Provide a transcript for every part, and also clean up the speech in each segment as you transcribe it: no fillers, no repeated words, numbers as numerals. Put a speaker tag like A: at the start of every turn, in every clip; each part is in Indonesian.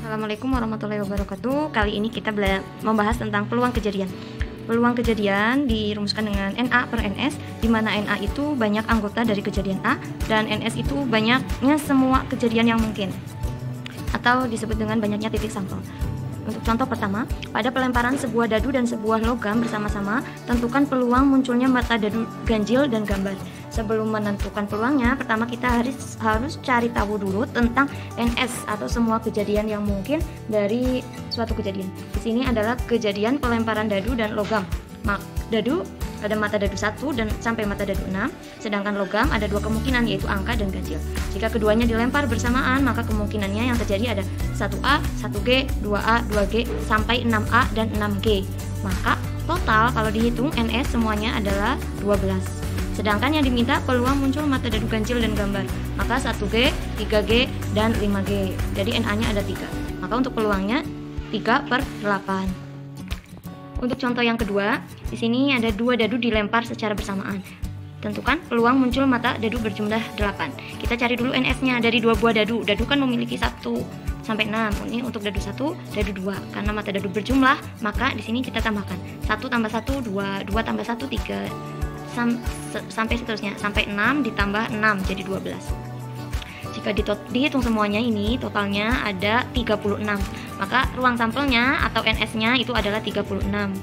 A: Assalamualaikum warahmatullahi wabarakatuh. Kali ini kita membahas tentang peluang kejadian. Peluang kejadian dirumuskan dengan NA per NS, di mana NA itu banyak anggota dari kejadian A dan NS itu banyaknya semua kejadian yang mungkin, atau disebut dengan banyaknya titik sampel. Untuk contoh pertama, pada pelemparan sebuah dadu dan sebuah logam bersama-sama, tentukan peluang munculnya mata dadu ganjil dan gambar. Sebelum menentukan peluangnya, pertama kita harus cari tahu dulu tentang NS atau semua kejadian yang mungkin dari suatu kejadian. Di sini adalah kejadian pelemparan dadu dan logam. Dadu ada mata dadu 1 dan sampai mata dadu 6, sedangkan logam ada dua kemungkinan, yaitu angka dan ganjil. Jika keduanya dilempar bersamaan, maka kemungkinannya yang terjadi ada 1A, 1G, 2A, 2G, sampai 6A dan 6G. Maka total kalau dihitung NS semuanya adalah 12. Sedangkan yang diminta peluang muncul mata dadu ganjil dan gambar, maka 1G, 3G, dan 5G. Jadi NA-nya ada 3. Maka untuk peluangnya 3/8. Untuk contoh yang kedua, di sini ada dua dadu dilempar secara bersamaan. Tentukan peluang muncul mata dadu berjumlah 8. Kita cari dulu NS-nya dari dua buah dadu. Dadu kan memiliki 1 sampai 6. Ini untuk dadu 1, dadu 2. Karena mata dadu berjumlah, maka di sini kita tambahkan 1 tambah 1 2, 2 tambah 1 3, sampai seterusnya, sampai 6 ditambah 6 jadi 12. Jika dihitung semuanya ini totalnya ada 36. Maka ruang sampelnya atau NS-nya itu adalah 36.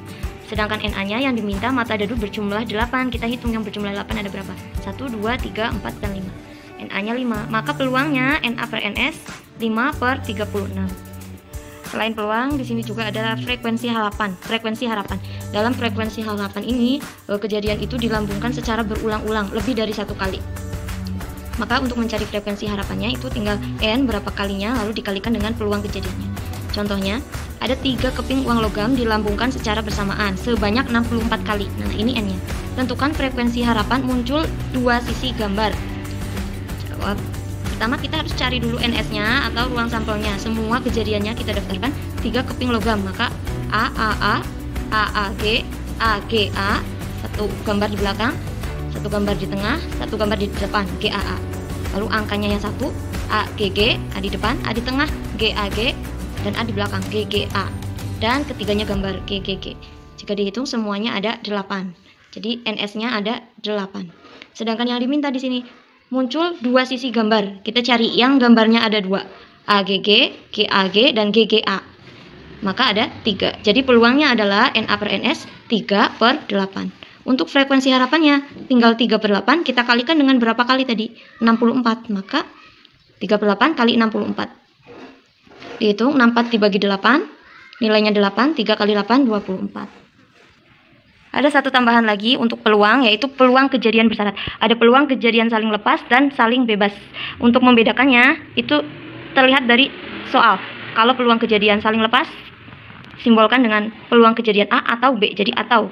A: Sedangkan NA-nya yang diminta mata dadu berjumlah 8. Kita hitung yang berjumlah 8 ada berapa? 1, 2, 3, 4, dan 5. NA-nya 5. Maka peluangnya NA per NS 5/36. Selain peluang, di sini juga ada frekuensi harapan. Frekuensi harapan. Dalam frekuensi harapan ini, kejadian itu dilambungkan secara berulang-ulang, lebih dari 1 kali. Maka untuk mencari frekuensi harapannya itu tinggal N berapa kalinya lalu dikalikan dengan peluang kejadiannya. Contohnya, ada 3 keping uang logam dilambungkan secara bersamaan sebanyak 64 kali. Nah, ini N-nya. Tentukan frekuensi harapan muncul 2 sisi gambar. Jawab. Pertama kita harus cari dulu NS-nya atau ruang sampelnya. Semua kejadiannya kita daftarkan 3 keping logam, maka AAA, AAG, AGA, 1 gambar di belakang, 1 gambar di tengah, 1 gambar di depan, GAA. Lalu angkanya yang 1, AGG, A di depan, A di tengah, GAG, dan A di belakang, GGA. Dan ketiganya gambar GGG. Jika dihitung semuanya ada 8. Jadi NS-nya ada 8. Sedangkan yang diminta di sini muncul 2 sisi gambar. Kita cari yang gambarnya ada 2, AGG, GAG, dan GGA. Maka ada 3. Jadi peluangnya adalah NA per NS 3/8. Untuk frekuensi harapannya tinggal 3/8, kita kalikan dengan berapa kali tadi? 64. Maka 3/8 kali 64. Dihitung 64 dibagi 8, nilainya 8, 3 kali 8 24. Ada satu tambahan lagi untuk peluang, yaitu peluang kejadian bersyarat. Ada peluang kejadian saling lepas dan saling bebas. Untuk membedakannya, itu terlihat dari soal. Kalau peluang kejadian saling lepas, simbolkan dengan peluang kejadian A atau B. Jadi atau.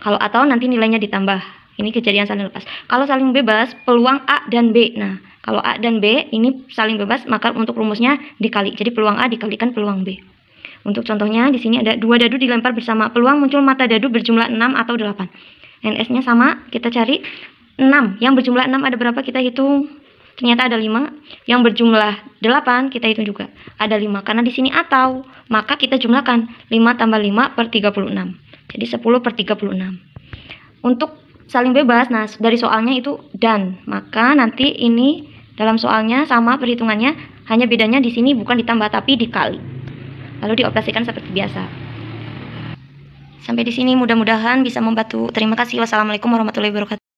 A: Kalau atau nanti nilainya ditambah. Ini kejadian saling lepas. Kalau saling bebas, peluang A dan B. Nah, kalau A dan B ini saling bebas, maka untuk rumusnya dikali. Jadi peluang A dikalikan peluang B. Untuk contohnya, di sini ada 2 dadu dilempar bersama. Peluang muncul mata dadu berjumlah 6 atau 8. NS-nya sama, kita cari 6. Yang berjumlah 6 ada berapa? Kita hitung. Ternyata ada 5. Yang berjumlah 8, kita hitung juga. Ada 5. Karena di sini atau, maka kita jumlahkan. 5 tambah 5/36. Jadi 10/36. Untuk saling bebas, nah dari soalnya itu dan. Maka nanti ini dalam soalnya sama perhitungannya, hanya bedanya di sini bukan ditambah tapi dikali. Lalu dioperasikan seperti biasa. Sampai di sini mudah-mudahan bisa membantu. Terima kasih. Wassalamualaikum warahmatullahi wabarakatuh.